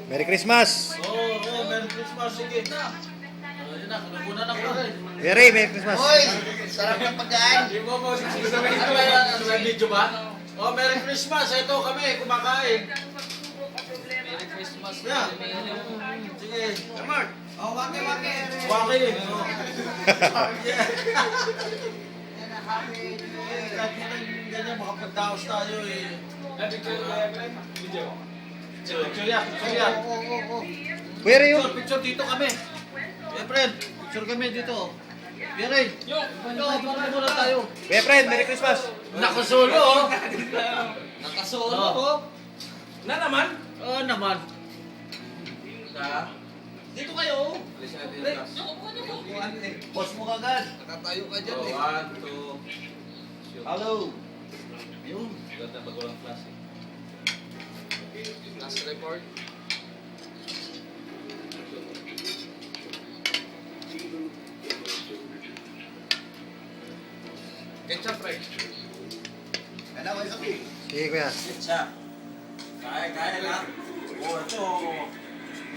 Merry Christmas! Oo, Merry Christmas. Sige. Ayun na, kunakunan ako rin. Merry Christmas! Hoy! Sarap ng pagkain! Di mo po, ano ba yan? Ano ba, video ba? Oh, Merry Christmas. Ito kami, kumakain. Merry Christmas. Yeah. Sige. Come on. Oh, wake. Waki. Ganyan, makapagdaos tayo eh. Video. Picture yan, picture yan. Kuya Ray, Picture, picture dito kami. Eh, friend, picture kami dito. Pire, yo, picture muna tayo. Kuya friend, Merry Christmas! Nakasolo, oh. Nakasolo Oo. ko. Na naman. Oo naman. Dito kayo. Boss mo kagad! Nakatayo ka dyan eh. One, two. Hello! Ayun. Ganda pag walang klase. Last report. Ketchup, right? Ano, may sabi? Sige kuya. Siya. Kaya lang. Oh, ito.